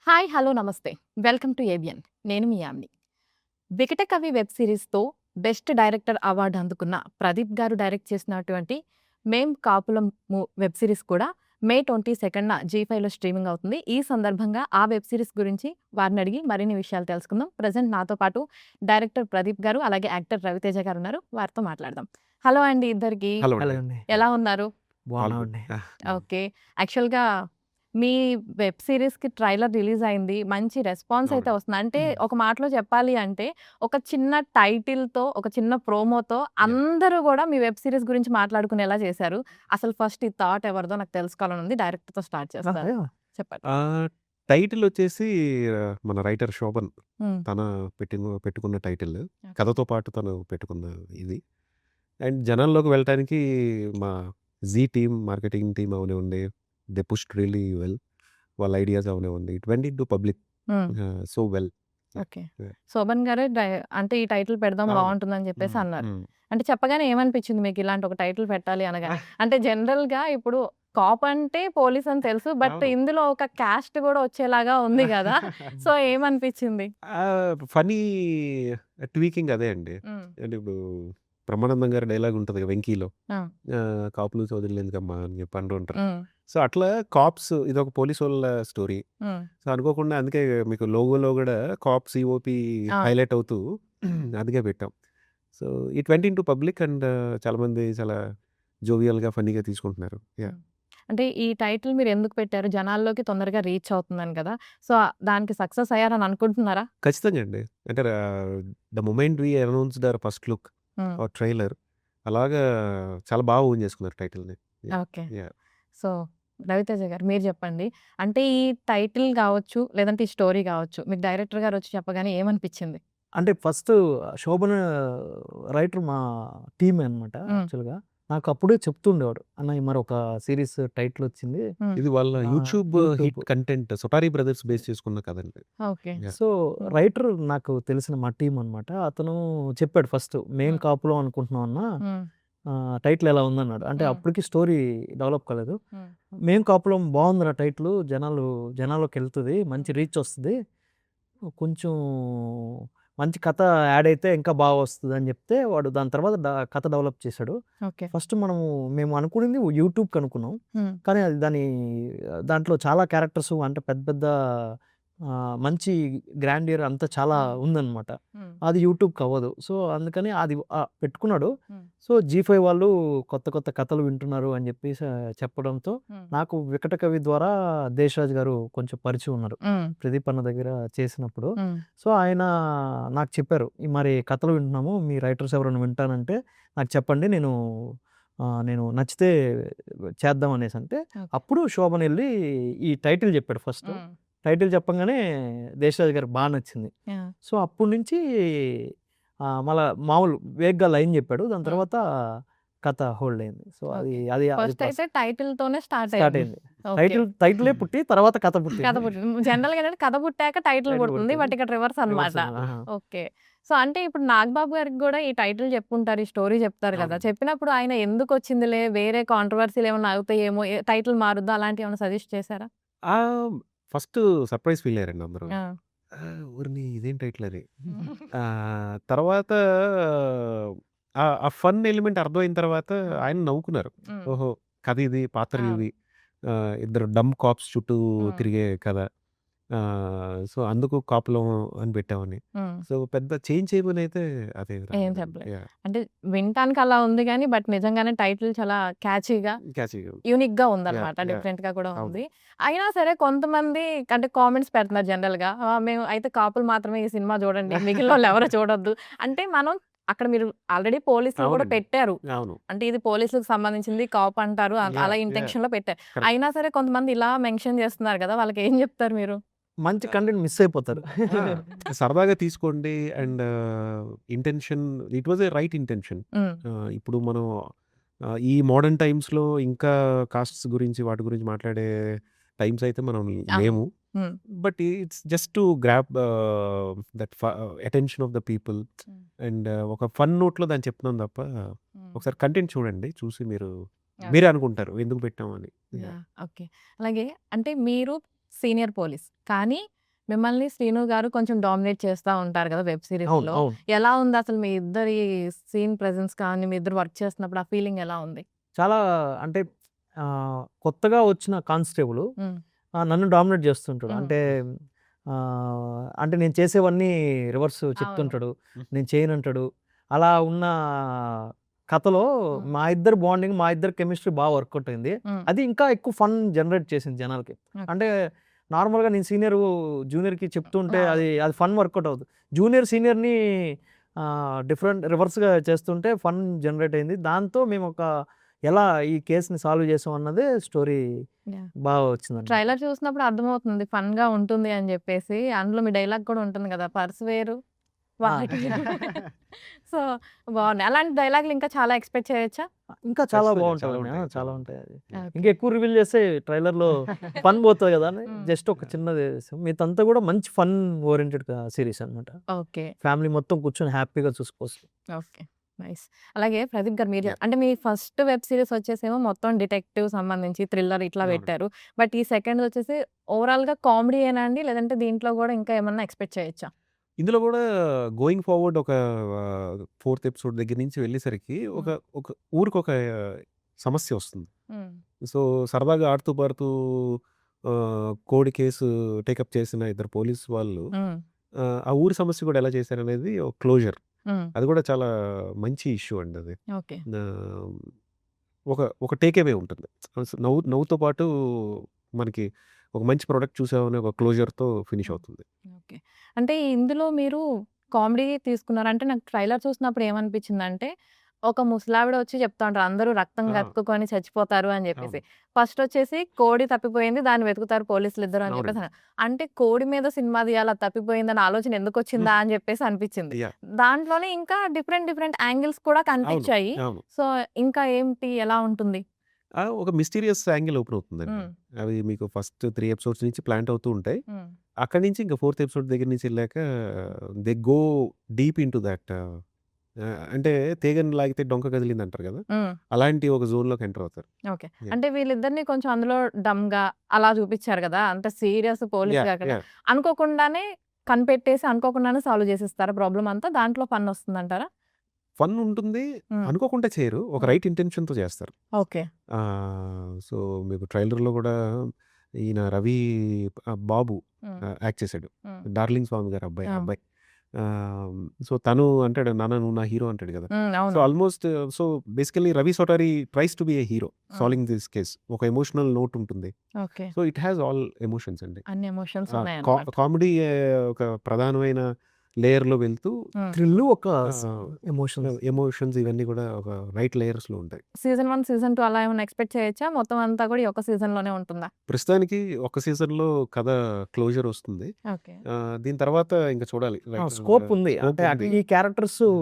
Hi! Hello! నమస్తే. Welcome to ABN. నేను మీ యామిని. 'వికట కవి' వెబ్ సిరీస్‌తో బెస్ట్ డైరెక్టర్ అవార్డ్ అందుకున్న ప్రదీప్ గారు డైరెక్ట్ చేసినటువంటి 'మేం కాపులం' వెబ్ సిరీస్ కూడా మే 22న జీ5లో స్ట్రీమింగ్ అవుతుంది. ఈ సందర్భంగా ఆ వెబ్ సిరీస్ గురించి వారిని అడిగి మరిన్ని విషయాలు తెలుసుకుందాం. ప్రెజెంట్ నాతో పాటు డైరెక్టర్ ప్రదీప్ గారు, అలాగే యాక్టర్ రవితేజ గారు ఉన్నారు. వారితో మాట్లాడదాం. హలో అండి ఇద్దరికీ. హలో హలో అండి. అండి. ఎలా ఉన్నారు? All good. బాగున్నామండి. ఓకే. యాక్చువల్‌గా మీ వెబ్ సీరీస్‌కి ట్రైలర్ రిలీజ్ అయింది. మంచి రెస్పాన్స్ అయితే అవునండి. వస్తుంది. అంటే ఒక మాటలో చెప్పాలి అంటే ఒక చిన్న టైటిల్‌తో, ఒక చిన్న ప్రోమోతో అందరూ గూడా మీ వెబ్ సీరీస్ గురించి మాట్లాడుకునేలా చేశారు. అసలు ఫస్ట్ ఈ థాట్ ఎవరిదో నాకు తెలుసుకోవాలని ఉంది. డైరెక్టర్‌తో స్టార్ట్ చేస్తాను. యాహ్! చెప్పండి. టైటిల్ వచ్చేసి మన రైటర్ శోభన్ హ్మ్. తన పెట్టుకున్న టైటిల్. ఓకే. కథతో పాటు తను పెట్టుకున్న ఇది. అండ్ జనాల్లోకి వెళ్ళటానికి మా టీమ్, మార్కెటింగ్ టీమ్ అవనివ్వండి, దే పుష్డ్ రియల్లీ వెల్. వాళ్ళ ఐడియాస్ అవనివ్వండి. It went into public hmm. So well. Okay. Yeah! Shobhan గారే అంటే ఈ టైటిల్ పెడదాం అవును. బావుంటుందని చెప్పేసి అన్నారు. హ్మ్. అంటే చెప్పగానే ఏమనిపించింది మీకు ఇలాంటి ఒక టైటిల్ పెట్టాలి అనగానే? అంటే జనరల్‌గా ఇప్పుడు కాప్ అంటే పోలీస్ అని తెలుసు. బట్ అవును. ఇందులో ఒక క్యాస్ట్ గూడా వచ్చేలాగా ఉంది గదా! సో, ఏమనిపించింది? ఫన్నీ ట్వీకింగ్ అదే అండి. హ్మ్. అంటే ఇప్పుడు బ్రహ్మానందం గారి డైలాగ్ ఉంటది కదా 'వెంకీలో'. ఆ! కాపులు చౌదరులు ఎందుకమ్మా అని చెప్పి అంటూ ఉంటారు. హ్మ్. సో, అట్లా కాప్స్ ఇదొక పోలీసోళ్ళ స్టోరీ. హ్మ్. సో, అనుకోకుండా అందుకే మీకు లోగోలో గూడా కాప్ సిఓపి ఆ! హైలైట్ అవుతూ అందుకే పెట్టాం. So, it went into public and చాలామంది చాలా జోవియల్‌గా, ఫన్నీగా తీసుకుంటున్నారు. యాహ్! హ్మ్. అంటే ఈ టైటిల్ మీరెందుకు పెట్టారు? జనాల్లోకి తొందరగా రీచ్ అవుతుందని గదా! సో, దానికి సక్సెస్ అయ్యారని అనుకుంటున్నారా? ఖచ్చితంగా అండి. అంటే the moment we announced our first look hmm. Or trailer అలాగా చాలా బాగా ఓన్ చేసుకున్నారు టైటిల్‌ని. Yeah! Okay. Yeah! So, Raviteja garu మీరు జెప్పండి. అంటే ఈ టైటిల్ గావచ్చు, లేదంటే ఈ స్టోరీ గావచ్చు, మీకు డైరెక్టర్ గారొచ్చి చెప్పగానే ఏమనిపిచ్చింది? అంటే ఫస్ట్ 'శోభన్' రైటర్ మా టీమే అనమాట హ్మ్. యాక్చువల్‌గా. నాకు అప్పుడే చెప్తుండేవాడు. "అన్న మరొక సీరీస్ టైటిల్ వచ్చింది. హ్మ్. ఇది వాళ్ళ YouTube YouTube." Hit content 'Sutari brothers' base చేసుకున్న కథండి. Okay. Yeah! So, hmm. Writer నాకు తెలిసిన మా టీమ్ అనమాట. అతను చెప్పాడు ఫస్ట్. "మేం హ్మ్. కాపులం అనుకుంటున్నాం అన్న. హ్మ్. టైటిల్ ఎలా ఉందన్నాడు." అంటే హ్మ్. అప్పటికి స్టోరీ డెవలప్ కాలేదు. హ్మ్. "మేం కాపులం బావుందిరా టైటిలు. జనాల్లోకెళ్తది. మంచి హ్మ్. రీచ్ వస్తది. కొంచెం మంచి కథ యాడ్ అయితే ఇంకా బాగా వస్తదని" చెప్తే వాడు దాని తర్వాత కథ డెవలప్ చేశాడు. ఓకే. ఫస్ట్ మేము అనుకునింది యూట్యూబ్‌కి అనుకున్నాం. హ్మ్. కానీ అది దాంట్లో చాలా క్యారెక్టర్స్ అంటే పెద్ద పెద్ద మంచి గ్రాండియర్ అంతా చాలా హ్మ్. ఉందన్నమాట. హ్మ్. అది యూట్యూబ్‌కి అవ్వదు. సో, అందుకని అది పెట్టుకున్నాడు. హ్మ్. సో, జీ5 వాళ్ళు కొత్త కొత్త కథలు వింటున్నారు అని చెప్పేసి చెప్పడంతో హ్మ్. నాకు 'వికట కవి' ద్వారా దేశరాజు గారు కొంచెం పరిచయం ఉన్నారు. హ్మ్. ప్రదీప్ అన్న దగ్గర చేసినప్పుడు. హ్మ్. సో, ఆయన నాకు చెప్పారు. మరి కథలు వింటున్నాము. మీ రైటర్స్ ఎవరైనా వింటానంటే నాకు చెప్పండి. నేను నచ్చితే చేద్దాం అనేసంటే, ఓకే. అప్పుడు శోభన్ ఎళ్లి ఈ టైటిల్ చెప్పాడు ఫస్ట్. హ్మ్. టైటిల్ చెప్పంగానే దేశరాజు గారికి బా నచ్చింది. యాహ్! సో, అప్పటి నుంచి మళ్ళా మామూలు వేగ్గా లైన్ చెప్పాడు. దాని హ్మ్. తర్వాత కథ హోల్డ్ అయింది. సో, అది ఓకే. అది అది ఫస్ట్ అయితే టైటిల్‌తోనే స్టార్ట్ స్టార్ట్ అయింది. అయింది. ఓకే. టైటిలే పుట్టి తర్వాత కథ కథ పుట్టింది. పుట్టింది. జనరల్‌గా ఏంటంటే కథ పుట్టాక టైటిల్ టైటిల్ పుడుతుంది. పుట్టింది. బట్ ఇక్కడ రివర్స్ రివర్స్ అన్నమాట. అయింది. ఆహా! ఓకే. సో, అంటే ఇప్పుడు నాగబాబు గారికి గూడా ఈ టైటిల్ చెప్పుంటారు. ఈ స్టోరీ చెప్తారు కదా! అవునండి. చెప్పినప్పుడు ఆయన ఎందుకొచ్చిందిలే వేరే కాంట్రోవర్సీ‌లు ఏమన్నా అవుతాయేమో, టైటిల్ మారుద్దాం అలాంటివి ఏమన్నా సజెస్ట్ చేసారా? ఫస్ట్ సర్ప్రైజ్ ఫీల్ అయ్యారండి అందరూ. ఆ! ఓరిని ఇదేం టైటిల్ అని. తర్వాత ఆ ఫన్ ఎలిమెంట్ అర్థమైన తర్వాత హ్మ్. ఆయన నవ్వుకున్నారు. హ్మ్. ఓహో! కథ ఇది, పాత్రలు అవును. ఇవి. ఇద్దరు డమ్ కాప్స్ చుట్టూ హ్మ్. తిరిగే కథ. సో, అందుకు కాపులం అని పెట్టామని. హ్మ్. సో, పెద్ద చేంజ్ చేయమనైతే అదేం ఏం రాలేదండి. చెప్పలేదు. యాహ్! అంటే వినటానికి అలా ఉంది గానీ, బట్ నిజంగానే టైటిల్ చాలా క్యాచీగా క్యాచీగా ఉంది. యూనిక్‌గా యాహ్! ఉందనమాట. యాహ్! డిఫరెంట్‌గా కూడా అవును. ఉంది. అయినా సరే కొంతమంది అంటే కామెంట్స్ పెడుతున్నారు జనరల్‌గా. మేము అయితే కాపులు మాత్రమే ఈ సినిమా చూడండి. మిగిలినోళ్ళు ఎవరు చూడొద్దు. అంటే మనం అక్కడ మీరు ఆల్రెడీ పోలీసులు కూడా అవునండి. పెట్టారు. అవును. అంటే ఇది పోలీసులకు సంబంధించింది కాప్ అంటారు. అలా యాహ్! యాహ్! ఇంటెన్షన్‌లో పెట్టారు. కరెక్ట్. అయినా సరే కొంతమంది ఇలా మెన్షన్ చేస్తున్నారు కదా! వాళ్ళకేం చెప్తారు మీరు? మంచి ఆహ్, కంటెంట్ మిస్ అయిపోతారు. ఆ! సరదాగా తీసుకోండి and intention it was a right intention. హ్మ్. ఇప్పుడు మనం ఈ మోడర్న్ టైమ్స్‌లో ఇంకా కాస్ట్స్ గురించి వాటి గురించి మాట్లాడే టైమ్స్ అయితే మనం అవును. లేము. హ్మ్. But it's just to grab that attention of the people హ్మ్. అండ్ ఒక ఫన్ నోట్‌లో దాన్ని చెప్తున్నాం తప్ప హ్మ్. ఒకసారి కంటెంట్ చూడండి. చూసి ఓకే. మీరే అనుకుంటారు ఎందుకు పెట్టామని. యాహ్! యాహ్! ఓకే. అలాగే అంటే మీరు సీనియర్ పోలీస్. కానీ మిమ్మల్ని శ్రీను గారు కొంచెం డామినేట్ చేస్తా ఉంటారు కదా వెబ్ అవును. సీరీస్‌లో. అవును. ఎలా ఉంది అసలు మీ ఇద్దరి సీన్ ప్రెజెన్స్ కానీ, మీ ఇద్దరు వర్క్ చేస్తున్నప్పుడు ఆ ఫీలింగ్ ఎలా ఉంది? చాలా అంటే కొత్తగా వచ్చిన కానిస్టేబుల్ హ్మ్. నన్ను డామినేట్ చేస్తుంటాడు. హ్మ్. అంటే నేను చేసేవన్నీ రివర్స్ అవును. చెప్తుంటాడు. నేను చేయనంటాడు. అలా ఉన్న కథలో హ్మ్. మా ఇద్దరి బాండింగ్, మా ఇద్దరి కెమిస్ట్రీ బాగా వర్కౌట్ అయింది. హ్మ్. అది ఇంకా ఎక్కువ ఫన్ జనరేట్ చేసింది జనాలకి. ఓకే. అంటే నార్మల్‌గా నేను సీనియర్, జూనియర్‌కి చెప్తుంటే అవును. అది ఫన్ వర్కౌట్ అవుద్ది. జూనియర్ సీనియర్‌ని డిఫరెంట్ రివర్స్‌గా చేస్తుంటే ఫన్ జనరేట్ అయింది. దాంతో మేము ఎలా ఈ కేస్‌ని సాల్వ్ చేసాం అన్నదే స్టోరీ యాహ్! బాగా వచ్చిందండి. ట్రైలర్ చూసినప్పుడు అర్థమవుతుంది ఫన్‌గా ఉంటుంది అని చెప్పేసి. అందులో మీ డైలాగ్ కూడా ఉంటుంది కదా! పర్స్ వేరు ఆ! వాటి సో, బావున్నాయి. అలాంటి డైలాగులు ఇంకా చాలా ఎక్స్‌పెక్ట్ చేయొచ్చా? ఇంకా చాలా ఖచ్చితంగా చాలా బాగుంటదండి. ఉంటాయి. చాలా ఉంటాయి అది. ఓకే. ఇంకా ఎక్కువ రివీల్ చేస్తే ట్రైలర్‌లో ఫన్ పోతది కదా అని హ్మ్. జస్ట్ ఒక చిన్నది చేసాం. మిగతాదంతా కూడా మంచి ఫన్ ఓరియెంటెడ్ సీరీస్ అన్నమాట. ఓకే. ఫ్యామిలీ మొత్తం కూర్చొని హ్యాపీగా చూసుకోవచ్చు. ఓకే. నైస్. అలాగే ప్రదీప్ గారు మీరు యాహ్! అంటే మీ ఫస్ట్ వెబ్ సీరీస్ వచ్చేసేమో మొత్తం డిటెక్టివ్ సంబంధించి థ్రిల్లర్ ఇట్లా అవునండి. పెట్టారు. బట్ ఈ సెకండ్‌ది వచ్చేసి ఓవరాల్‌గా కామెడీయేనా అండి? లేదంటే దీంట్లో కూడా ఇంకా ఏమన్నా ఎక్స్‌పెక్ట్ చేయొచ్చా? ఇందులో గూడా గోయింగ్ ఫార్వర్డ్ ఒక ఫోర్త్ ఎపిసోడ్ దగ్గర నుంచి వెళ్ళేసరికి ఒక హ్మ్. ఒక ఊరికొక సమస్య వస్తుంది. హ్మ్. సో, సరదాగా ఆడుతూ పాడుతూ కోడి కేసు టేకప్ చేసిన ఇద్దరు పోలీస్ వాళ్ళు హ్మ్. ఆ ఊరి సమస్య కూడా ఎలా చేశారనేది ఒక క్లోజర్. హ్మ్. అది కూడా చాలా మంచి ఇష్యూ అండి అది. ఓకే. ఆహ్, ఒక ఒక టేక్ అవే ఉంటుంది. నవ్వుతో పాటు మనకి ఒక మంచి ప్రొడక్ట్ చూసామనే ఒక క్లోజర్‌తో ఫినిష్ హ్మ్. అవుతుంది. ఓకే. అంటే ఇందులో మీరు కామెడీ తీసుకున్నారు. అంటే నాకు ట్రైలర్ చూసినప్పుడు ఏమనిపించిందంటే, ఒక ముసలావిడ వచ్చి చెప్తా ఉంటారు. అందరూ రక్తం ఆ! గక్కుకొని చచ్చిపోతారు అని చెప్పేసి. అవును. ఫస్ట్ వచ్చేసి కోడి తప్పిపోయింది. దాన్ని వెతుకుతారు పోలీసులిద్దరు అని చెప్పేసి అవునండి. అన్నారు. అంటే కోడి మీద సినిమా తీయాలా తప్పిపోయిందన్న ఆలోచన ఎందుకొచ్చిందా అని చెప్పేసి అనిపించింది. యాహ్! దాంట్లోనే ఇంకా డిఫరెంట్ డిఫరెంట్ యాంగిల్స్ కూడా అవును. కనిపించాయి. అవును. సో, ఇంకా ఏంటి? ఎలా ఉంటుంది? ఒక మిస్టీరియస్ యాంగిల్ ఓపెన్ అవుతుందండి. హ్మ్. అవి మీకు ఫస్ట్ 3 ఎపిసోడ్స్ నుంచి ప్లాంట్ అవుతూ ఉంటాయి. హ్మ్. అక్కడి నుంచి ఇంక ఫోర్త్ ఎపిసోడ్ దగ్గర నుంచి ఎళ్ళాక they go deep into that అంటే తీగని లాగితే డొంక కదిలిందంటారు గదా! హ్మ్. అలాంటి ఒక జోన్‌లోకి ఎంటర్ అవుతారు. ఓకే. యాహ్! అంటే వీళ్ళిద్దరిని కొంచెం అందులో డమ్‌గా అలా చూపిచ్చారు గదా! అంత సీరియస్ పోలీస్ యాహ్! కాకుండా. యాహ్! అనుకోకుండానే కనిపెట్టేసి అనుకోకుండానే సాల్వ్ చేసేస్తారా ప్రాబ్లమ్ అంతా? దాంట్లో ఫన్ వస్తుందంటారా? ఫన్ ఉంటుంది. హ్మ్. అనుకోకుండా చేయరు. ఒక హ్మ్. రైట్ ఇంటెన్షన్‌తో చేస్తారు. ఓకే. సో, మీకు ట్రైలర్‌లో గూడా ఈయన రవి బాబు హ్మ్. యాక్ట్ చేసాడు. హ్మ్. 'డార్లింగ్' స్వామి గారి అబ్బాయి ఆ ఆ! అబ్బాయి. సో, తను అంటాడు, "నాన్న నువ్వు నా హీరో" అంటాడు గదా! హ్మ్. సో, అవును. Almost so, basically Ravi Sotari tries to be a hero hmm. Solving this case. ఒక ఎమోషనల్ నోట్ ఉంటుంది. Okay. So, it has all emotions అండి. అన్ని ఎమోషన్స్ ఆ! ఉన్నాయన్నమాట. కామెడీ ఒక ప్రధానమైన లేయర్‌లో వెళ్తూ హ్మ్. థ్రిల్ ఒక ఆహ్, ఎమోషన్స్. ఎమోషన్స్ ఇవన్నీ గూడా ఒక రైట్ లేయర్స్‌లో ఉంటాయి. సీజన్ 1, సీజన్ 2 అలా ఏమన్నా ఎక్స్‌పెక్ట్ చేయొచ్చా? మొత్తం అంతా కూడా ఈ ఒక్క సీజన్‌లోనే ఉంటుందా? ప్రస్తుతానికి ఒక సీజన్‌లో కథ క్లోజర్ వస్తుంది. ఓకే. దీని తర్వాత ఇంక చూడాలి. రైటర్ స్కోప్ ఉంది. స్కోప్ అంటే ఉంది. ఈ క్యారెక్టర్స్ ఆహ్,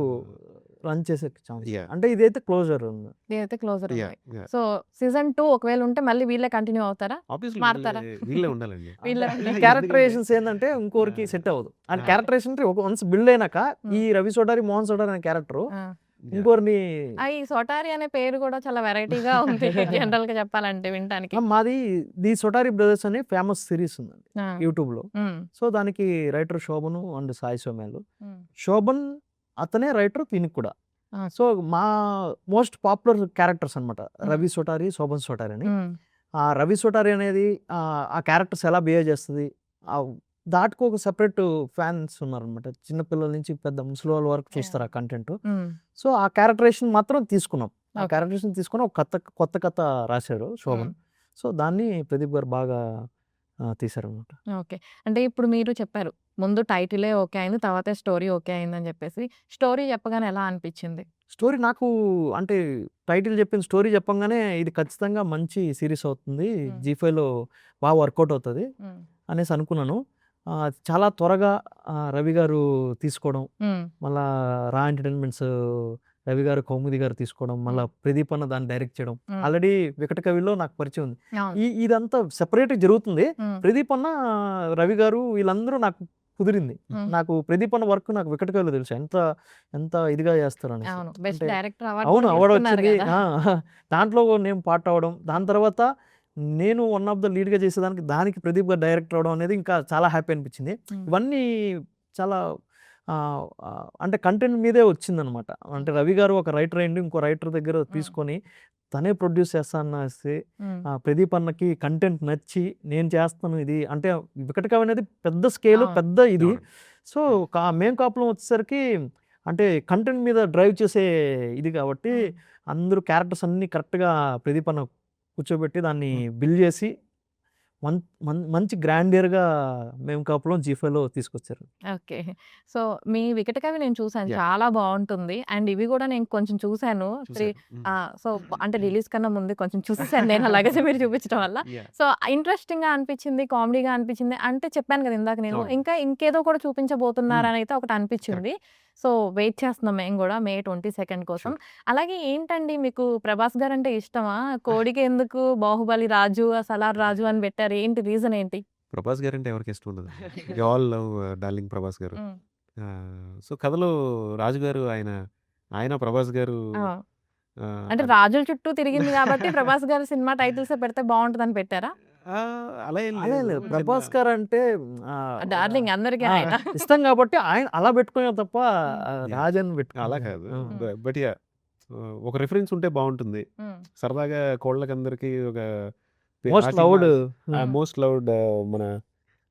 రన్ చేసే ఛాన్స్. యాహ్! అంటే ఇదైతే క్లోజర్ ఉంది. ఇదైతే క్లోజర్ యాహ్! ఉంది. యాహ్! సో, సీజన్ 2 ఒకవేళ ఉంటే మళ్ళీ వీళ్ళే కంటిన్యూ అవుతారా? ఆబ్వియస్‌లీ మారతారా? వీళ్ళే ఉండాలండి. వీళ్ళే అంటే ఈ ఉండాలి. ఎందుకంటే క్యారెక్టరైజేషన్స్ ఏందంటే ఇంకోరికి సెట్ ఆహ్, అవ్వదు. అండ్ ఆ! క్యారెక్టరైజేషన్ అంటే వన్స్ బిల్డ్ అయినాక ఈ హ్మ్. రవి సోడారి, మోహన్ సోడారి అనే క్యారెక్టర్ ఆ! యాహ్! ఇంకోరిని ఈ 'సోటారి' అనే పేరు గూడా చాలా వెరైటీగా ఉంది జనరల్‌గా చెప్పాలంటే వినటానికి. మాది ది సోటారి బ్రదర్స్ అనే ఫేమస్ సీరీస్ ఉందండి ఆ! యూట్యూబ్‌లో. హ్మ్. సో, దానికి రైటర్ శోభను అండ్ సాయి సోమ్యాలు. హ్మ్. శోభన్ అతనే రైటర్ దీనికి కూడా. ఆ! సో, మా మోస్ట్ పాపులర్ క్యారెక్టర్స్ అనమాట. హ్మ్. రవి సోటారి, శోభన్ సోటారి అని. హ్మ్. ఆ రవి సోటారి అనేది ఆ క్యారెక్టర్స్ ఎలా బిహేవ్ చేస్తది. ఆహ్, దాటికి ఒక సెపరేట్ ఫ్యాన్స్ ఉన్నారనమాట. చిన్న పిల్లల నుంచి పెద్ద ముసలోళ్ళ వరకు చూస్తారు ఆ యాహ్! కంటెంట్. హ్మ్. సో, ఆ క్యారెక్టరైజేషన్ మాత్రం తీసుకున్నాం. ఆ ఓకే. క్యారెక్టరైజేషన్ తీసుకొని ఒక కొత్త కథ రాశారు హ్మ్. శోభన్. సో, దాన్ని ప్రదీప్ గారు బాగా తీశారనమాట. ఓకే. అంటే ఇప్పుడు మీరు చెప్పారు. ముందు టైటిలే ఓకే అయింది. తర్వాతే స్టోరీ ఓకే అయిందని జెప్పేసి. స్టోరీ చెప్పగానే ఎలా అనిపిచ్చింది? స్టోరీ నాకు అంటే టైటిల్ చెప్పిన స్టోరీ చెప్పంగానే ఇది ఖచ్చితంగా మంచి సీరీస్ అవుతుంది. హ్మ్. జీ5లో బాగా వర్కౌట్ అవుతది హ్మ్. అనేసి అనుకున్నాను. చాలా త్వరగా రవి గారు తీసుకోవడం, హ్మ్. మళ్ళా రా ఎంటర్‌టైన్‌మెంట్స్ రవి గారు, కౌముది గారు తీసుకోవడం, మళ్ళా హ్మ్. ప్రదీప్ అన్న దాన్ని డైరెక్ట్ చేయడం. హ్మ్. ఆల్రెడీ 'వికట కవిలో' నాకు పరిచయం ఉంది. అవును. ఇదంతా సెపరేట్‌గా జరుగుతుంది. హ్మ్. ప్రదీప్ అన్న, రవి గారు వీళ్ళందరూ నాకు కుదిరింది. హ్మ్. నాకు ప్రదీప్ అన్న వర్క్ నాకు 'వికట కవిలో' తెలుసు. ఎంత ఎంత ఇదిగా చేస్తారనేసి. అవును. బెస్ట్ అంటే డైరెక్టర్ అవార్డ్ అవును. కూడా అవార్డ్ గెలుచుకున్నారు వచ్చింది. గదా! దాంట్లో నేను పార్ట్ అవ్వడం. దాని తర్వాత నేను వన్ ఆఫ్ ద లీడ్‌గా చేసేదానికి దానికి ప్రదీప్ గారు డైరెక్టర్ అవ్వడం అనేది ఇంకా చాలా హ్యాపీ అనిపించింది. ఇవన్నీ చాలా అంటే కంటెంట్ మీదే వచ్చిందనమాట. అంటే రవి గారు ఒక రైటర్ అయ్యుండి ఇంకో రైటర్ దగ్గర తీసుకొని తనే ప్రొడ్యూస్ చేస్తా అనేసి ప్రదీప్ అన్నకి కంటెంట్ నచ్చి నేను చేస్తాను ఇది అంటే వికట కవి అనేది పెద్ద స్కేల్ పెద్ద ఇది. సో మేం కాపులం వచ్చేసరికి అంటే కంటెంట్ మీద డ్రైవ్ చేసే ఇది కాబట్టి అందరూ క్యారెక్టర్స్ అన్ని కరెక్ట్‌గా ప్రదీప్ అన్న కూర్చోబెట్టి దాన్ని బిల్డ్ చేసి మంచి గ్రాండియర్‌గా మేము కాపులం జీ5లో తీసుకొచ్చారు. ఓకే. సో, మీ వికట కవి నేను చూసాను. యాహ్! చాలా బావుంటుంది. అండ్ ఇవి గూడా నేను కొంచెం చూసాను. చూసారు. సో, అంటే రిలీజ్ కన్నా ముందే కొంచెం చూసేసాను నేను అలాగే మీరు చూపించడం వల్ల. యాహ్! సో, ఇంట్రెస్టింగ్‌గా అనిపించింది, కామెడీగా అనిపించింది. అంటే చెప్పాను కదా ఇందాక నేను. అవును. ఇంకా ఇంకేదో కూడా హ్మ్. చూపించబోతున్నారనైతే ఒకటి అనిపించింది. సో, వెయిట్ చేస్తున్నాం మేము గూడా మే 22 కోసం. షూర్. అలాగే ఏంటండి మీకు ప్రభాస్ గారంటే ఇష్టమా? కోడికి ఎందుకు 'బాహుబలి రాజు', 'సలార్ రాజు' అని పెట్టారు. ఏంటి రీజన్ ఏంటి? ప్రభాస్ గారంటే ఎవరికి ఇష్టం ఉండదు. We all love darling Prabhas garu. Hmm. So, కథలో రాజు గారు ఆయన ప్రభాస్ గారు ఆ! అంటే అది రాజుల చుట్టూ తిరిగింది గాబట్టి ప్రభాస్ గారి సినిమా టైటిల్సే పెడితే బావుంటదని పెట్టారా? అలా ఏం అలా లేదు. లేదు. చిన్న ప్రభాస్ గారు అంటే డార్లింగ్ అందరికి ఆ! ఆయన. ఇష్టం కాబట్టి ఆయన అలా పెట్టుకున్నారు తప్ప యాహ్! రాజ్ అని అలా పెట్టుకున్నారు. కాదు. హ్మ్. But yeah! ఒక రిఫరెన్స్ ఉంటే బావుంటుంది. హ్మ్. సరదాగా కోళ్ళకందరికీ ఒక ఆ most cinema loved most loved మన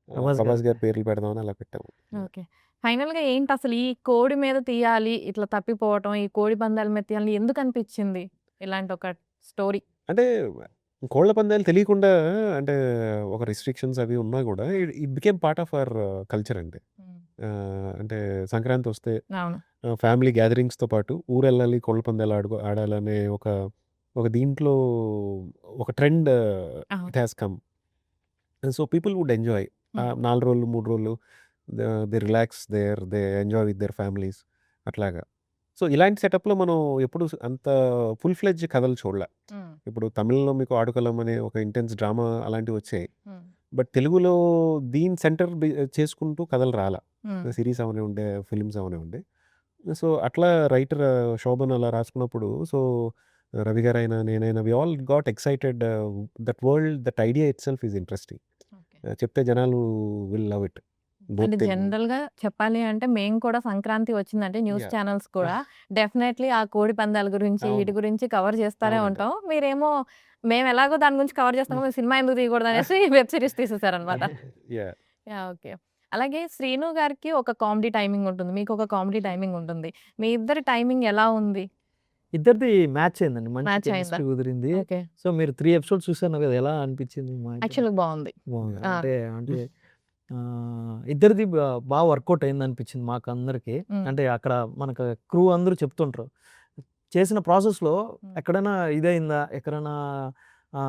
ప్రభాస్ గారు. ప్రభాస్ గారి పేర్లు పెడదామని అలా పెట్టాము. ఓకే. ఫైనల్‌గా ఏంటి అసలు ఈ కోడి మీద తీయాలి, ఇట్లా తప్పిపోవటం, ఈ కోడి పందాల మీద తీయాలని ఎందుకనిపిచ్చింది? ఇలాంటి ఒక స్టోరీ? అంటే కోళ్ళ పందాలు తెలియకుండా అంటే ఒక రిస్ట్రిక్షన్స్ అవి ఉన్నా కూడా it became part of our culture అండి. హ్మ్. అంటే సంక్రాంతి వస్తే అవును. ఫ్యామిలీ గ్యాదరింగ్స్‌తో పాటు ఊరెళ్ళాలి, కోళ్ళ పందాలు ఆడాలనే ఒక దీంట్లో ఒక ట్రెండ్ అవును. It has come. So, people would enjoy. Hmm. 4 రోజులు, 3 రోజులు they relax they enjoy with their families అట్లాగా. సో, ఇలాంటి సెటప్‌లో మనం ఎప్పుడు అంత ఫుల్ ఫ్లెడ్జ్ కథలు చూడల. హ్మ్. ఇప్పుడు తమిళ్‌లో మీకు 'ఆడుకలం' అనే ఒక ఇంటెన్స్ డ్రామా అలాంటివి వచ్చాయి. హ్మ్. బట్ తెలుగులో దీన్ని సెంటర్ చేసుకుంటూ కథలు రాల. హ్మ్. సీరీస్ అవనివ్వండి, ఫిల్మ్స్ అవనివ్వండి. సో, అట్లా రైటర్ శోభన్ అలా రాసుకున్నప్పుడు సో, రవి గారైనా, నేనైనా we all got excited. That idea itself is interesting. Okay. చెప్తే జనాలు విల్ లవ్ ఇట్. బోత్ అంటే తెలుగు జనరల్‌గా చెప్పాలి అంటే మేము కూడా సంక్రాంతి వచ్చిందంటే న్యూస్ యాహ్! ఛానెల్స్ కూడా డెఫినైట్‌లీ ఆ కోడి పందాల గురించి, వీటి అవును. గురించి కవర్ చేస్తానే అవునండి. ఉంటాం. మీరేమో మేమెలాగో దాని గురించి కవర్ చేస్తాము. మీరు సినిమా ఎందుకు తీయకూడదనేసి వెబ్ సీరీస్ తీసేసారనమాట. యాహ్! యాహ్! ఓకే. అలాగే 'శ్రీను' గారికి ఒక కామెడీ టైమింగ్ ఉంటుంది. మీకొక కామెడీ టైమింగ్ ఉంటుంది. మీ ఇద్దరి టైమింగ్ ఎలా ఉంది? ఇద్దరిది మ్యాచ్ అయిందండి. మంచి మ్యాచ్ అయిందా? కెమిస్ట్రీ కుదిరింది. ఓకే. సో, మీరు 3 ఎపిసోడ్స్ చూసాను కదా! ఎలా అనిపించింది మా ఇద్దరికి? యాక్చువల్‌గా బావుంది. బాగుంది. ఆ! అంటే ఇద్దరిది బాగా వర్కౌట్ అయిందనిపించింది మాకందరికి. హ్మ్. అంటే అక్కడ మనకు క్రూ అందరూ చెప్తుంటారు. చేసిన ప్రాసెస్‌లో హ్మ్. ఎక్కడైనా ఇదయిందా? ఎక్కడైనా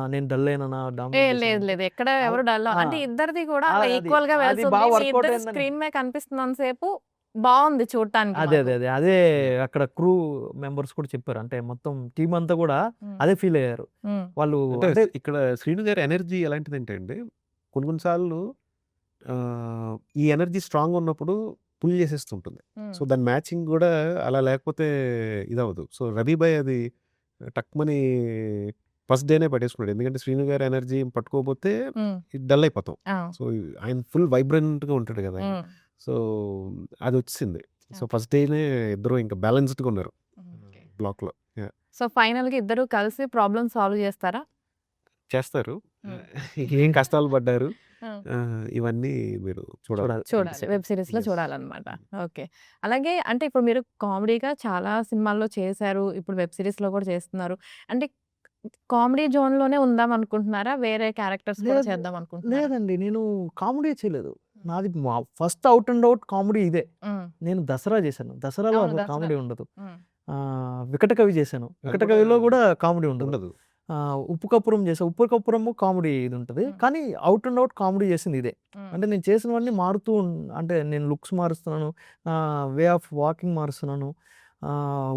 నేను డల్ అయినానా? డామినేట్ లేదు చేశానా? లేదు. ఎక్కడ అలా ఎవరు డల్ ఆ! అంటే ఇద్దరిది కూడా అది ఈక్వల్‌గా అది వెళ్తుంది. బాగా మీ వర్కౌట్ ఇద్దరు అయిందని స్క్రీన్ మీద కనిపిస్తున్నంత సేపు బావుంది చూడటానికి అదే. మాకు. అదే యాహ్! అక్కడ క్రూ మెంబర్స్ కూడా చెప్పారు. అంటే మొత్తం టీమ్ అంతా కూడా హ్మ్. అదే ఫీల్ అయ్యారు. హ్మ్. వాళ్ళు అంటే అంటే ఇక్కడ శ్రీను గారి ఎనర్జీ ఎలాంటిదంటే అండి, కొన్ని కొన్ని సార్లు ఈ ఎనర్జీ స్ట్రాంగ్‌గా ఉన్నప్పుడు పుల్ చేసేస్తుంటుంది. హ్మ్. సో, దాని మ్యాచింగ్ గూడా అలా లేకపోతే ఇదవ్వదు. సో, రవి భాయ్ అది టక్‌మని ఫస్ట్ డేనే పట్టేసుకున్నాడు. ఎందుకంటే శ్రీను గారి ఎనర్జీ పట్టుకోకపోతే హ్మ్. డల్ అయిపోతాం. ఆ! సో, ఆయన ఫుల్ వైబ్రెంట్‌గా ఉంటాడు గదా! ఆయన. హ్మ్. సో, అదొచ్చేసింది. So, okay. ఫస్ట్ డేనే ఇద్దరు ఇంకా బ్యాలెన్స్డ్‌గా ఉన్నారు. ఓకే. బ్లాక్‌లో. యాహ్! సో, ఫైనల్‌గా ఇద్దరు కలిసి ప్రాబ్లమ్ సాల్వ్ చేస్తారా? చేస్తారు. హ్మ్. ఏం కష్టాలు పడ్డారు. ఆ! ఇవన్నీ మీరు చూడాలి. చూడాలి. చూడాలి. వెబ్ సీరీస్‌లో యెస్. చూడాలనమాట. ఓకే. అలాగే అంటే ఇప్పుడు మీరు కామెడీగా చాలా సినిమాల్లో చేశారు. ఇప్పుడు వెబ్ సీరీస్‌లో కూడా చేస్తున్నారు. అంటే కామెడీ జోన్‌లోనే ఉందాం అనుకుంటున్నారా? వేరే క్యారెక్టర్స్ కూడా లేదు. చేద్దాం అనుకుంటున్నారా? లేదండి. నేను కామెడీ చేయలేదు. హ్మ్. నాది first out and out comedy ఇదే. హ్మ్. నేను దసరా చేశాను. దసరాలో అవును. అసలు దసరా. కామెడీ ఉండదు. హ్మ్. వికట కవి చేశాను. అది వికట కూడా కవిలో కూడా కామెడీ ఉండదు. ఉండదు. ఉప్పు కప్పురం చేశా. ఉప్పు కప్పురము కామెడీ ఇది ఉంటది. హ్మ్. కానీ ఔట్ అండ్ ఔట్ కామెడీ చేసింది ఇదే. హ్మ్. అంటే నేను చేసినవన్నీ మారుతూ అంటే నేను లుక్స్ మారుస్తున్నాను. వే ఆఫ్ వాకింగ్ మారుస్తున్నాను.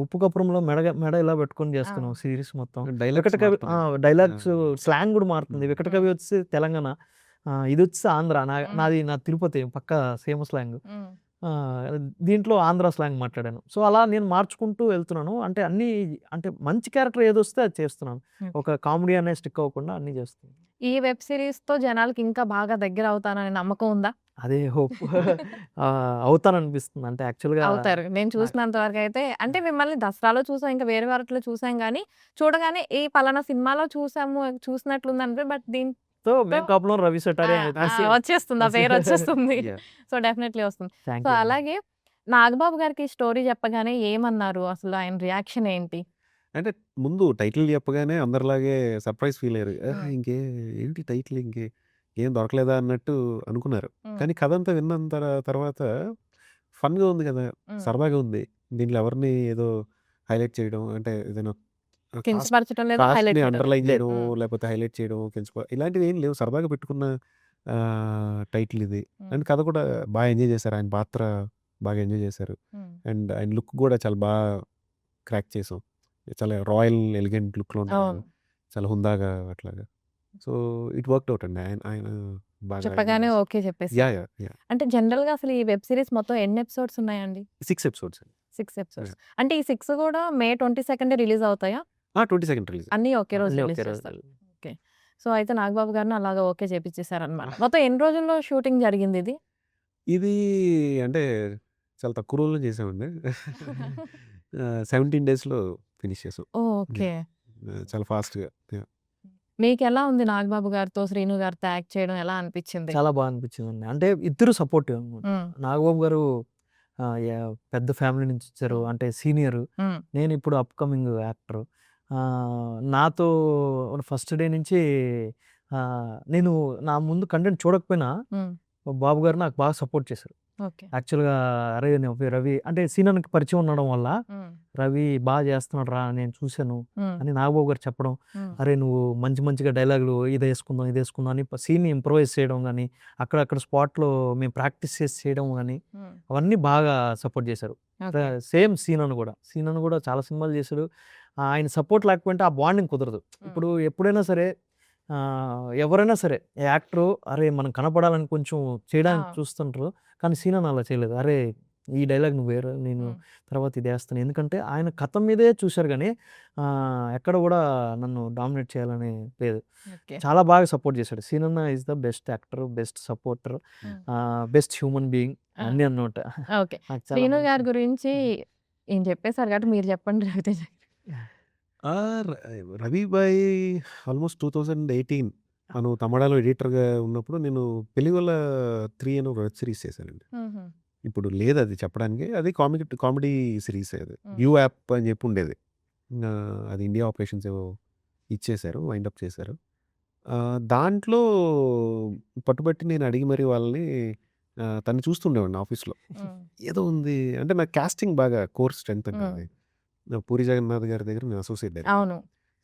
ఉప్పు కప్పురంలో మెడ ఇలా పెట్టుకొని ఆ! చేస్తున్నాం సీరీస్ మొత్తం. డైలాగ్స్ వికట కవి మారుతున్నాయి. డైలాగ్స్ ఆ! స్లాంగ్ కూడా మారుతుంది. హ్మ్. వికట హ్మ్. కవి వచ్చి తెలంగాణ. ఇదొచ్చేసి ఆంధ్ర. హ్మ్. నాది తిరుపతి పక్కా సేమ్ స్లాంగ్. హ్మ్. ఆ! దీంట్లో ఆంధ్ర స్లాంగ్ మాట్లాడాను. సో, అలా నేను మార్చుకుంటూ వెళ్తున్నాను. అంటే అన్నీ అంటే మంచి క్యారెక్టర్ ఏదొస్తే అది చేస్తున్నాను. ఓకే. ఒక కామెడీ అనే స్టిక్ అవ్వకుండా అన్నీ చేస్తున్నాను. ఈ వెబ్ సీరీస్‌తో జనాలకి ఇంకా బాగా దగ్గరవుతాననే నమ్మకం ఉందా? అదే హోప్. అవుతాననిపిస్తుంది. అంటే యాక్చువల్‌గా అవుతారు. నేను నాకు చూసినంత వరకైతే అంటే మిమ్మల్ని దసరాలో చూసాం. ఇంకా వేరే వాటిలో చూసాం గానీ, చూడగానే ఈ పలానా సినిమాలో చూసాము, చూసినట్లుందనిపి బట్ దీంతో సో, 'మేం కాపురం' రవి ఆ! సెటారే ఆ! తీసి వచ్చేస్తుంది. ఆ పేరొచ్చేస్తుంది. యాహ్! సో, డెఫినైట్‌లీ వస్తుంది. థాంక్ సో, యూ అండి. అలాగే నాగబాబు గారికి ఈ స్టోరీ చెప్పగానే ఏమన్నారు? అసలు ఆయన రియాక్షన్ ఏంటి? అంటే ముందు టైటిల్ చెప్పగానే అందరిలాగే సర్ప్రైజ్ ఫీల్ అయ్యారు. హ్మ్. ఏంటి టైటిల్ ఏం దొరకలేదా అన్నట్టు అనుకున్నారు. హ్మ్. కానీ కథ అంతా విన్న తర్వాత ఫన్‌గా ఉంది కదా! హ్మ్. సరదాగా ఉంది. దీంట్లో ఎవరిని ఏదో హైలైట్ చేయడం అంటే ఏదైనా కించపరచడం లేదు, హైలైట్ కాస్ట్‌ని చేయడం లేదు. అండర్‌లైన్ లేదు. చేయడమో, హ్మ్. లేకపోతే హైలైట్ చేయడమో, ఇలాంటివి ఏం లేవు. సరదాగా పెట్టుకున్న టైటిల్ ఇది. హ్మ్. అండ్ కథ కూడా బాగా ఎంజాయ్ చేశారు. ఆయన పాత్ర బాగా ఎంజాయ్ చేశారు. హ్మ్. అండ్ ఆయన లుక్ కూడా చాలా క్రాక్ చేసాం. చాలా రాయల్ ఎలిగెంట్ లుక్‌లో ఉంటారు కదా! అవును. చాలా హుందాగా అట్లాగా. సో, ఇట్ వర్క్‌డ్ ఔట్ అండి. ఆయన ఆయన బాగా ఎంజాయ్ చెప్పగానే చేశారు. ఓకే చెప్పేసారు. యాహ్! అంటే జనరల్‌గా అసలు ఈ వెబ్ సీరీస్ మొత్తం ఎన్ని ఎపిసోడ్స్ ఉన్నాయండి? 6 ఎపిసోడ్స్ అండి. 6 ఎపిసోడ్స్. యాహ్! అంటే ఈ 6 కూడా మే 22 రిలీజ్ అవుతాయా? 22 రిలీజ్. అన్నీ ఒకే రోజు అన్నీ రిలీజ్ ఒకే చేస్తారు. రోజు. ఓకే. సో, అయితే నాగబాబు గారిని అలాగా ఓకే చేపిచ్చేసారనమాట. మొత్తం ఎన్ని రోజుల్లో షూటింగ్ జరిగిందిది? ఇది అంటే చాలా తక్కువ రోజుల్లో చేసామండి. 17 డేస్‌లో ఫినిష్ చేసాం. ఓకే. యాహ్! చాలా ఫాస్ట్‌గా. యాహ్! మీకెలా ఉంది నాగబాబు గారితో, శ్రీను గారితో యాక్ట్ చేయడం ఎలా అనిపిచ్చింది? చాలా బా అనిపించిందండి. అంటే ఇద్దరు సపోర్టివ్ అనమాట. హ్మ్. నాగబాబు గారు పెద్ద ఫ్యామిలీ నుంచి వచ్చారు. హ్మ్. అంటే సీనియరు. హ్మ్. నేనిప్పుడు అప్‌కమింగ్ యాక్టరు. నాతో ఫస్ట్ డే నుంచి నేను నా ముందు కంటెంట్ చూడకపోయినా హ్మ్. బాబు గారు నాకు బాగా సపోర్ట్ చేశారు. ఓకే. యాక్చువల్‌గా "అరే! రవి" అంటే సీనన్నకి పరిచయం ఉండడం వల్ల హ్మ్. "రవి బా చేస్తున్నాడురా నేను చూసాను" హ్మ్. అని నాగబాబు గారు చెప్పడం. హ్మ్. "అరే! నువ్వు మంచిగా డైలాగులు ఇదేసుకుందాం" అని సీన్‌ని ఇంప్రూవైజ్ చేయడం గాని, అక్కడక్కడ స్పాట్‌లో మేము ప్రాక్టీస్ చేసి చేయడం గాని, హ్మ్. అవన్నీ బాగా సపోర్ట్ చేశారు. ఓకే. సేమ్ సీనన్న గూడా. సీనన్న గూడా చాలా సినిమాలు చేశాడు. ఆయన సపోర్ట్ లేకపోయింటే ఆ బాండింగ్ కుదరదు. హ్మ్. ఇప్పుడు ఎప్పుడైనా సరే ఎవరైనా సరే యాక్టరు అరే! మనం కనపడాలని కొంచెం చేయడానికి ఆ! చూస్తుంటారు. కానీ సీనన్న అలా చేయలేదు. "అరే! ఈ డైలాగ్ నువ్వు వేయరా నేను హ్మ్. తర్వాత ఇదేస్తాను." ఎందుకంటే ఆయన కథ మీదే చూసారు గానీ ఎక్కడ గూడా నన్ను డామినేట్ చేయాలని లేదు. ఓకే. చాలా బాగా సపోర్ట్ చేశాడు. సీనన్న is the best actor, best supporter, హ్మ్. బెస్ట్ హ్యూమన్ బీయింగ్ ఆ! అన్నీ అన్నమాట. ఓకే. నాకు చాలా శ్రీను మంచి గారి గురించి ఈయన చెప్పేసారు కాబట్టి మీరు చెప్పండి రవితేజ గారి. ఆ! ర రవి భాయ్ ఆల్‌మోస్ట్ 2018 తను తమిళాలో ఎడిటర్‌గా ఉన్నప్పుడు నేను 'పెళ్లిగొల 3' అని ఒక వెబ్ సిరీస్ చేశానండి. హుహు. ఇప్పుడు లేదది చెప్పడానికి. అది కామెడీ సీరీసే అది. హ్మ్. వ్యూ యాప్ అని చెప్పి ఉండేది. అది ఇండియా ఆపరేషన్స్ ఏవో ఇచ్చేశారు. వైండ్ అప్ చేశారు. దాంట్లో పట్టుబట్టి నేను అడిగి మరి వాళ్ళని తనని చూస్తుండేవాడిని ఆఫీస్‌లో. హ్మ్. ఏదో ఉంది అంటే నాకు కాస్టింగ్ బాగా కోర్ స్ట్రెంత్ అండి హ్మ్. అది. పూరి జగన్నాథ్ గారి దగ్గర నేను అసోసియేట్ డైరెక్టర్. అవును.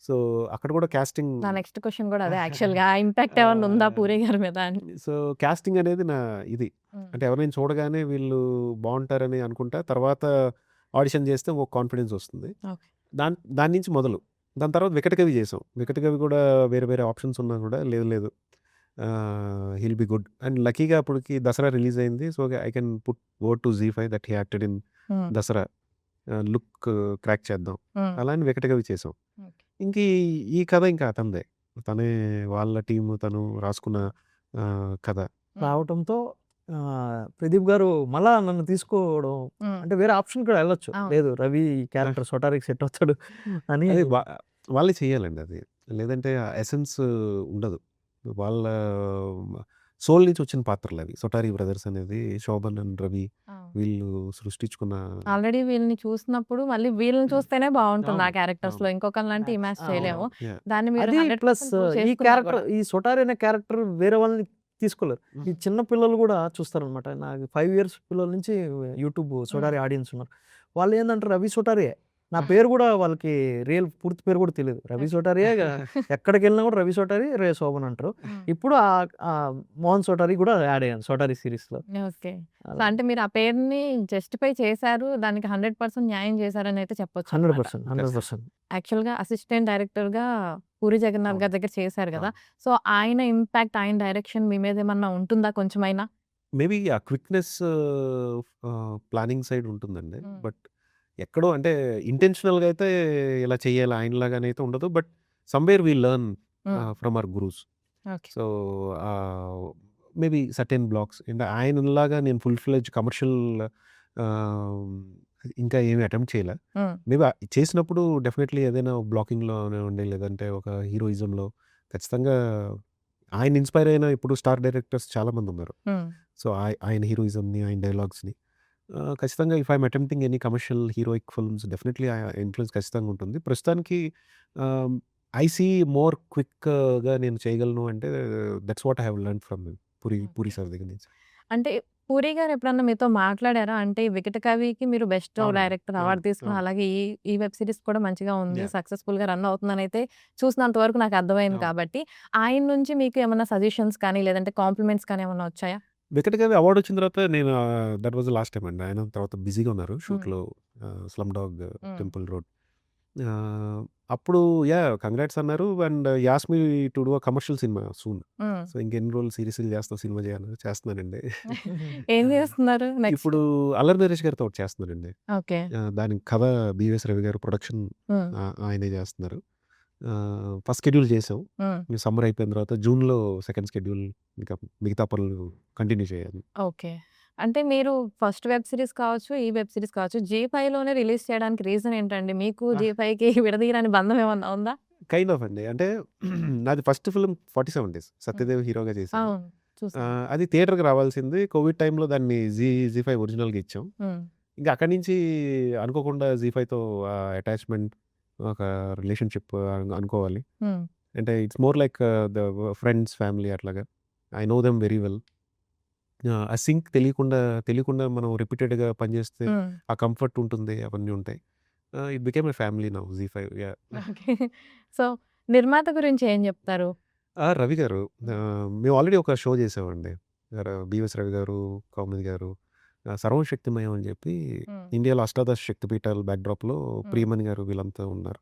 సో, అక్కడ కూడా కాస్టింగ్ నా నెక్స్ట్ క్వెషన్ గూడా అదే యాక్చువల్‌గా. ఆ ఇంపాక్ట్ ఏమన్నా ఉందా ఆహ్, పూరి గారి మీద అని? సో, కాస్టింగ్ అనేది నా ఇది. హ్మ్. అంటే ఎవరినైనా చూడగానే వీళ్ళు బావుంటారని అనుకుంటా. తర్వాత ఆడిషన్ చేస్తే ఒక కాన్ఫిడెన్స్ వస్తుంది. ఓకే. దాని నుంచి మొదలు. దాని తర్వాత 'వికట కవి' చేసాం. 'వికట కవి' కూడా వేరే ఆప్షన్స్ ఉన్నా కూడా లేదు హీల్ బి గుడ్. అండ్ లక్కీగా అప్పటికి 'దసరా' రిలీజ్ అయింది. So, I can put word to Zee five that he acted in hmm. 'Dasara.' Look crack చేద్దాం. హ్మ్. అలా అని 'వికట కవి' చేసాం. ఓకే. ఇంక ఈ కథ ఇంకా అతనిదే. తనే వాళ్ళ టీము తను రాసుకున్న కథ. హ్మ్. రావటంతో ప్రదీప్ గారు మళ్ళా నన్ను తీసుకోవడం హ్మ్. అంటే వేరే ఆప్షన్ కూడా వెళ్ళొచ్చు. అవును. లేదు రవి ఈ క్యారెక్టర్ సొటారికి సెట్ అవుతాడు అని అది వాళ్ళే చేయాలండి అది. లేదంటే ఆ ఎసెన్స్ ఉండదు. వాళ్ళ సోల్ నుంచి వచ్చిన పాత్రలవి. 'సొటారి బ్రదర్స్' అనేది శోభన్ అండ్ రవి అవును. వీళ్ళు సృష్టించుకున్న ఆల్రెడీ వీళ్ళని చూసినప్పుడు మళ్ళీ వీళ్ళని చూస్తేనే బావుంటుంది ఆ అవును. క్యారెక్టర్స్‌లో. అవును. ఇంకొకళ్ళనంటే ఇమాజ్ చేయలేము. అవునవును. యాహ్! దాన్ని మీరు అది 100% ప్లస్ ప్రూవ్ ఈ చేసుకున్నారు క్యారెక్టర్ గూడా. ఈ సొటారి అనే క్యారెక్టర్ వేరే వాళ్ళని తీసుకోలేరు. ఈ హ్మ్. చిన్న పిల్లలు గూడా చూస్తారనమాట. నాకు 5 ఇయర్స్ పిల్లల నుంచి యూట్యూబ్ హ్మ్. సొటారి ఆడియన్స్ ఉన్నారు. వాళ్ళేందంటే రవి సొటారియే. నా పేరు గూడా వాళ్ళకి పూర్తి పేరు గూడా తెలీదు. రవి ఓకే. సొటారియే ఎక్కడికెళ్ళినా గూడా రవి సొటారి, రే శోభన్ అంటారు. హ్మ్. ఇప్పుడు మోహన్ సొటారి గూడా యాడ్ అయ్యాను సొటారి సీరీస్‌లో. ఓకే. సో, అలా అంటే మీరు ఆ పేరుని జస్టిఫై చేశారు. దానికి 100% న్యాయం చేశారనైతే చెప్పొచ్చనమాట. 100%, ఖచ్చితంగా. 100%. యాక్చువల్‌గా అసిస్టెంట్ డైరెక్టర్‌గా పూరి జగన్నాథ్ అవును. గారి దగ్గర చేశారు గదా! అవును. సో, ఆయన ఇంపాక్ట్, ఆయన డైరెక్షన్ మీ మీద ఏమన్నా ఉంటుందా కొంచెమైనా? మేబీ ఆ క్విక్‌నెస్ ప్లానింగ్ సైడ్ ఉంటుందండి. హ్మ్. బట్ ఎక్కడో అంటే ఇంటెన్షనల్‌గా అయితే ఇలా చేయాలి ఆయనలాగానైతే ఉండదు. బట్ సమ్‌వేర్ వి లెర్న్ హ్మ్. From our gurus. Okay. So, maybe certain blocks and ఆయనలాగా నేను ఫుల్ ఫ్లెడ్జ్ కమర్షియల్ ఆహ్, ఇంకా ఏమి అటెంప్ట్ చేయలే. హ్మ్. మేబీ చేసినప్పుడు డెఫినెట్‌లీ ఏదైనా బ్లాకింగ్‌లోనే ఉండి లేదంటే ఒక హీరోయిజంలో ఖచ్చితంగా ఆయన ఇన్‌స్పైర్ అయిన ఇప్పుడు స్టార్ డైరెక్టర్స్ చాలామందున్నారు. హ్మ్. సో, ఆయన హీరోయిజంని, ఆయన డైలాగ్స్‌ని ఖచ్చితంగా if I'm attempting any commercial heroic films definitely ఆ ఇన్‌ఫ్లూయెన్స్ ఖచ్చితంగా ఉంటుంది. ప్రస్తుతానికి ఆహ్, ఐ సీ మోర్ క్విక్‌గా నేను చేయగలను అంటే that's what I have learned from puri okay. Sir దగ్గర నుంచి. అంటే పూరి గారు ఎప్పుడన్నా మీతో మాట్లాడారా? అంటే 'వికట కవి'కి మీరు బెస్ట్ అవునండి. డైరెక్టర్ అవును. అవార్డ్ తీసుకున్నారు. అవును. అలాగే ఈ ఈ వెబ్ సీరీస్ కూడా మంచిగా ఉంది. యాహ్! సక్సెస్‌ఫుల్‌గా రన్ అవుతుందనైతే చూసినంత వరకు నాకు అర్థమైంది అవును. కాబట్టి, ఆయన నుంచి మీకు ఏమన్నా సజెషన్స్ కానీ, లేదంటే కాంప్లిమెంట్స్ కానీ ఏమన్నా వచ్చాయా? 'వికట్ కవి' అవార్డ్ వచ్చిన తర్వాత నేను that was the last time అండి. ఆయన తర్వాత బిజీగా ఉన్నారు హ్మ్. షూట్‌లో 'స్లమ్ డాగ్ హ్మ్. Temple road.' ఆహ్, అప్పుడు కంగ్రాట్స్ అన్నారు and he asked me to do a commercial cinema soon. హ్మ్. సో, ఇంకెన్ని రోజులు సీరీస్‌లు చేస్తావు సినిమా చేయను చేస్తున్నానండి. ఏం చేస్తున్నారు నెక్స్ట్? ఇప్పుడు 'అల్లరి నరేష్' గారితో ఒకటి చేస్తున్నానండి. ఓకే. దానికి కథ బీవీఎస్ రవి గారు ప్రొడక్షన్ హ్మ్. ఆయనే చేస్తున్నారు. ఫస్ట్ షెడ్యూల్ చేసాం. హ్మ్. సమ్మర్ అయిపోయిన తర్వాత జూన్‌లో సెకండ్ షెడ్యూల్ ఇంకా మిగతా పనులు కంటిన్యూ చేయాలి. ఓకే. అంటే మీరు ఫస్ట్ వెబ్ సీరీస్ కావచ్చు, ఈ వెబ్ సీరీస్ కావచ్చు, జీ5లోనే రిలీజ్ చేయడానికి రీజన్ ఏంటండి? మీకు ఆ! జీ5కి విడదీయరాని బంధం ఏమన్నా ఉందా? కైండ్ ఆఫ్ అండి. అంటే నాది ఫస్ట్ ఫిల్మ్ 47 డేస్ హ్మ్. సత్యదేవ్ హీరోగా చేశాను. అవును. చూసాను. అది థియేటర్‌కి రావాల్సింది. కోవిడ్ టైమ్‌లో దాన్ని జీ5 ఒరిజినల్‌గా ఇచ్చాం. హ్మ్. ఇంకా అక్కడి నుంచి అనుకోకుండా జీ5తో అటాచ్‌మెంట్ ఒక రిలేషన్‌షిప్ అనుకోవాలి. హ్మ్. అంటే it's more like the friends, family అట్లాగా. I know them very well. ఆ సింక్ తెలియకుండా మనం రిపీటెడ్‌గా పనిచేస్తే హ్మ్. ఆ కంఫర్ట్ ఉంటుంది. అవన్నీ ఉంటాయి. It became a family now Zee five yeah! Okay. So, నిర్మాత గురించి ఏం జెప్తారు? రవి గారు హ్మ్. మేము ఆల్రెడీ ఒక షో చేసామండి. బీవీఎస్ రవి గారు, కౌముది గారు 'సర్వం శక్తిమయం' అని చెప్పి హ్మ్. ఇండియాలో అష్టాదశ శక్తిపీఠాల బ్యాక్‌డ్రాప్‌లో హ్మ్. ప్రియమణి గారు వీళ్ళంతా ఉన్నారు.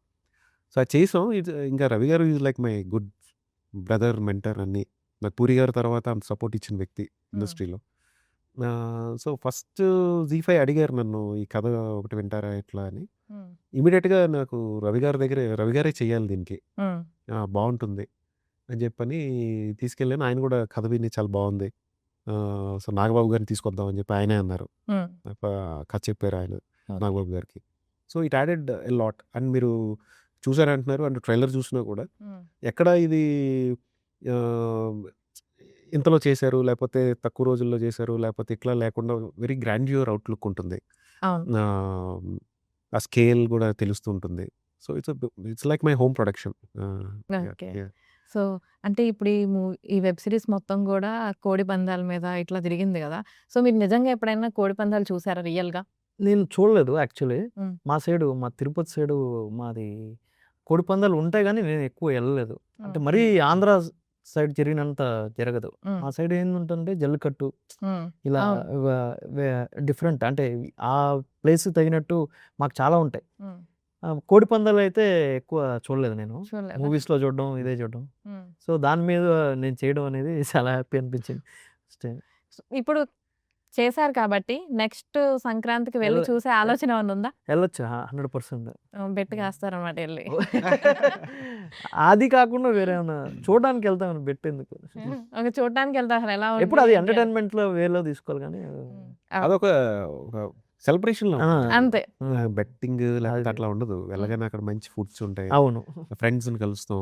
సో, అది చేసాం. ఇంకా రవి గారు is like my good brother, mentor అన్నీ. నాకు పూరి గారి తర్వాత అంత సపోర్ట్ ఇచ్చిన వ్యక్తి హ్మ్. ఇండస్ట్రీలో. సో, ఫస్ట్ జీ5 అడిగారు నన్ను ఈ కథ ఒకటి వింటారా ఎట్లా అని. హ్మ్. ఇమ్మీడియేట్‌గా నాకు రవి గారే చేయాలి దీనికి. హ్మ్. బావుంటుంది అని చెప్పని తీసుకెళ్ళాను. ఆయన కూడా కథ విని చాలా బావుంది. సో, నాగబాబు గారిని తీసుకొద్దాం అని చెప్పి ఆయనే అన్నారు. హ్మ్. ఒక కథ చెప్పారు ఆయన ఓకే. నాగబాబు గారికి. So, it added a lot and మీరు చూసారంటున్నారు అండ్ ట్రైలర్ చూసినా కూడా హ్మ్. ఎక్కడ ఇది ఆహ్, ఇంతలో చేశారు, లేపోతే తక్కువ రోజుల్లో చేశారు, లేపోతే ఇట్లా లేకుండా వెరీ గ్రాండ్యూర్ అవుట్‌లుక్ ఉంటుంది. అవును. ఆహ్, ఆ స్కేల్ గూడా తెలుస్తూ ఉంటుంది. So, it's like my home production. Yeah! Okay. Yeah! So, అంటే ఇప్పుడు ఈ వెబ్ సీరీస్ మొత్తం గూడా కోడి పందాల మీద ఇట్లా తిరిగింది గదా! సో, మీరు నిజంగా ఎప్పుడైనా కోడి పందాలు చూసారా రియల్‌గా? నేను చూడలేదు యాక్చువల్లీ. హ్మ్. మా తిరుపతి సైడు మాది కోడిపందాలు ఉంటాయి గానీ, నేను ఎక్కువ ఎళ్ళలేదు. అంటే ఓకే. మరీ ఆంధ్ర సైడ్ జరిగినంత జరగదు. హ్మ్. మా సైడ్ ఏందంటే జల్లికట్టు హ్మ్. ఇలా అవును. వ వే డిఫరెంట్ అంటే ఆ ప్లేస్‌కి తగినట్టు మాకు చాలా ఉంటాయి. హ్మ్. కోడిపందాలైతే ఎక్కువ చూడలేదు నేను. చూడలేదా? మూవీస్‌లో చూడడం, ఇదే చూడడం. హ్మ్. సో, దాని మీద నేను చేయడం అనేది చాలా హ్యాపీ అనిపించింది. స్టే సో, ఇప్పుడు చేశారు కాబట్టి నెక్స్ట్ సంక్రాంతికి వెళ్లి ఎల్ చూసే ఎ ఆలోచన ఏమన్నా ఉందా? ఎళ్ళొచ్చు 100%. బెట్ హ్మ్. కాస్తారన్నమాట ఎళ్లి. అది కాకుండా వేరే ఏమన్నా చూడడానికెళ్తామని బెట్టెందుకు? ఓకే. చూడటానికెళ్తే అసలు ఎలా ఉంది ఎప్పుడు అది ఏంటి అని. ఎంటర్‌టైన్‌మెంట్‌లో వేలో తీసుకోవాలి గానీ హ్మ్. అవును. అదొక ఒక సెలబ్రేషన్‌లా ఆ! ఉంటుంది. అంతే. బెట్టింగ్ లేకపోతే అది. అట్లా ఉండదు. హ్మ్. వెళ్ళగానే అక్కడ మంచి ఫుడ్స్ ఉంటాయి. అవును. ఫ్రెండ్స్‌ని కలుస్తాం.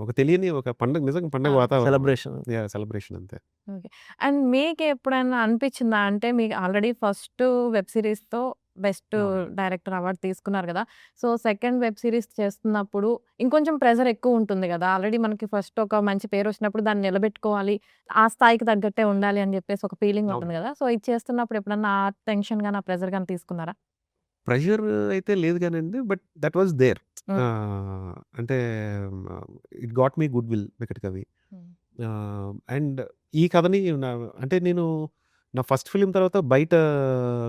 ఒక తెలియని ఒక పండగ నిజంగా పండగ అవును. వాతావరణం. సెలబ్రేషన్. సెలబ్రేషన్ అంతే. ఓకే. అండ్ మీకెప్పుడైనా అనిపిచ్చిందా? అంటే మీకు ఆల్రెడీ ఫస్ట్ వెబ్ సీరీస్‌తో బెస్ట్ అవును. డైరెక్టర్ అవార్డ్ తీసుకున్నారు గదా! సో, సెకండ్ వెబ్ సీరీస్ చేస్తున్నప్పుడు ఇంకొంచెం ప్రెషర్ ఎక్కువుంటుంది గదా! ఆల్రెడీ మనకి ఫస్ట్ ఒక మంచి పేరొచ్చినప్పుడు దాన్ని నిలబెట్టుకోవాలి. ఆ స్థాయికి తగ్గట్టే ఉండాలి అని జెప్పేసి ఒక ఫీలింగ్ అవును. ఉంటుంది గదా! సో, ఇది చేస్తున్నప్పుడు ఎప్పుడన్నా ఆ టెన్షన్ గాని, ఆ ప్రెషర్ గాని తీసుకున్నారా? ప్రెషర్ అయితే లేదు గానండి. But that was there. Hmm. అంటే it got me goodwill 'Vikata Kavi.' Hmm. And ఈ కథని అంటే నేను నా ఫస్ట్ ఫిల్మ్ తర్వాత బయట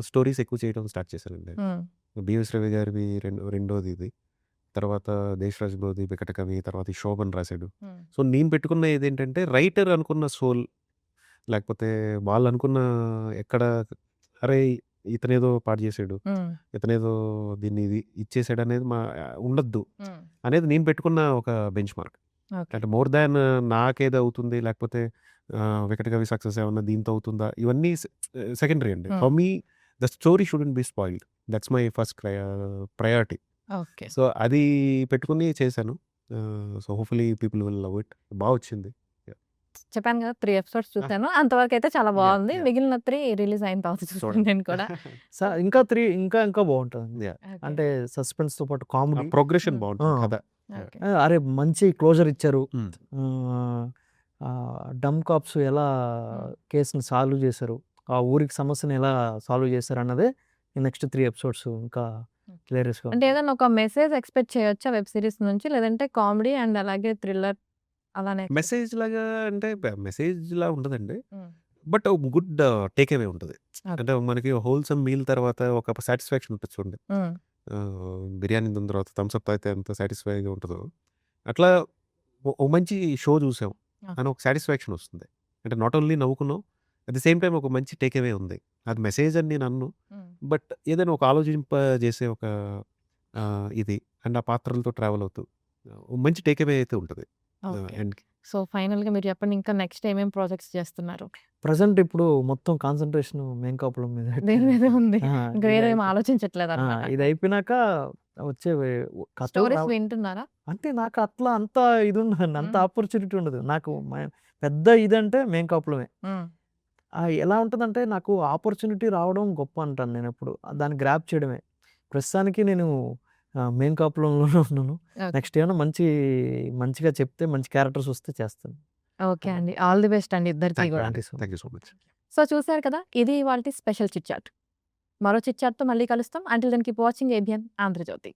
స్టోరీస్ ఎక్కువ చేయడం స్టార్ట్ చేశానండి. హ్మ్. 'బీవీఎస్ రవి' గారివి రెండోది ఇది. తర్వాత 'దేశరాజ్ బ్రోది' 'వికట కవి' తర్వాత ఈ 'శోభన్' రాసాడు. హ్మ్. సో, నేను పెట్టుకున్న ఇదేంటంటే రైటర్ అనుకున్న సోల్ లేకపోతే వాళ్ళనుకున్న ఎక్కడ అరేయ్! ఇతనేదో పాడు చేసాడు. హ్మ్. ఇతనేదో దీన్ని ఇది ఇచ్చేసాడనేది ఉండొద్దు హ్మ్. అనేది నేను పెట్టుకున్న ఒక బెంచ్ మార్క్. ఓకే. అంటే మోర్ దాన్ నాకేది అవుతుంది లేకపోతే వికట కవి సక్సెస్ ఏమన్నా దీంతో అవుతుందా ఇవన్నీ సెకండరీ అండి. హ్మ్. For me the story shouldn't be spoiled. That's my first priority. Okay. So అది పెట్టుకుని చేశాను. So hopefully people will love it. వచ్చింది. చెప్పాను కదా! 3 ఎపిసోడ్స్ చూసాను. అంతవరకైతే చాలా యాహ్! బావుంది. యాహ్! మిగిలిన 3 రిలీజ్ అయిన తర్వాత చూస్తాను చూడండి. నేను కూడా. ఇంకా 3 ఇంకా బాగుంటుందండి. యాహ్! ఓకే. అంటే సస్పెన్స్‌తో పాటు ఆ కామెడీ. ప్రోగ్రెషన్ హ్మ్. బావుంటుంది కథ. ఓకే. అరే మంచి క్లోజర్ ఇచ్చారు. హ్మ్. ఆహ్, డమ్ కాప్స్ ఎలా హ్మ్. కేస్‌ని సాల్వ్ చేశారు. ఆ ఊరికి సమస్యని ఎలా సాల్వ్ చేశారు అన్నదే ఈ నెక్స్ట్ 3 ఎపిసోడ్స్ ఇంకా ఓకే. హిలేరియస్‌గా అంటే ఉంటుంది. ఏదైనా ఒక మెసేజ్ ఎక్స్‌పెక్ట్ చేయొచ్చా వెబ్ సీరీస్ నుంచి? లేదంటే కామెడీ అండ్ అలాగే థ్రిల్లర్ అలానే ఎక్స్‌పెక్ట్ మెసేజ్ లాగా అంటే మెసేజ్‌లా ఉండదండి. హ్మ్. బట్ గుడ్ టేక్ అవే ఉంటది. ఓకే. అంటే మనకి హోల్‌సమ్ మీల్ తర్వాత ఒక సాటిస్ఫాక్షన్ ఉంటది చూడండి. హ్మ్. బిర్యానీ తిన్న తర్వాత థమ్స్ అప్ తాగితే ఎంత సాటిస్ఫైగా ఉంటదో, అట్లా ఓ మంచి షో చూసాం ఓకే. అని ఒక సాటిస్ఫాక్షన్ వస్తుంది. అంటే నాట్ ఓన్లీ నవ్వుకున్నాం. అట్ ది సేమ్ టైమ్ ఒక మంచి టేక్ అవే ఉంది. అది మెసేజ్ అని నేను అనను. హ్మ్. బట్ ఏదైనా ఒక ఆలోచింపజేసే ఒక ఇది అండ్ ఆ పాత్రలతో ట్రావెల్ అవుతూ ఓ మంచి టేక్ అవే అయితే ఉంటది. ఓకే. ఎండ్‌కి. సో, ఫైనల్‌గా మీరు చెప్పండి ఇంకా నెక్స్ట్ ఏమేం ప్రాజెక్ట్స్ చేస్తున్నారు? ప్రెజెంట్ ఇప్పుడు మొత్తం కాన్సంట్రేషన్ మెయిన్ కాపులం మీద దేని మీద ఉంది? ఆ! ఇంక వేరే ఏమి ఆలోచించట్లేదన్నమాట. ఇది అయిపోయినాక వచ్చే కథలు స్టోరీస్ వింటున్నారా? అంటే నాకు అట్లా అంత ఇది ఉండదండి. అంత హ్మ్. ఆపర్చునిటీ ఉండదు. నాకు పెద్ద ఇదంటే మెయిన్ కాపులమే. హ్మ్. ఎలా ఉంటదంటే నాకు ఆపర్చునిటీ రావడం గొప్ప అంటాను నేనెప్పుడు. దాన్ని గ్రాబ్ చేయడమే. ప్రస్తుతానికి నేను మెయిన్ కాపులంలోనే ఉన్నాను. ఓకే. నెక్స్ట్ ఏమైనా మంచిగా చెప్తే మంచి క్యారెక్టర్స్ వస్తే చేస్తాను. ఓకే అండి. ఆల్ ది బెస్ట్ అండి ఇద్దరికీ గూడా. Thank you so thank you so much. So, చూసారు కదా! ఇది ఇవాల్టి స్పెషల్ చిట్ చాట్. మరో చిట్ చాట్‌తో మళ్ళీ కలుస్తాం. Until then keep watching ABN Andhra Jyothi.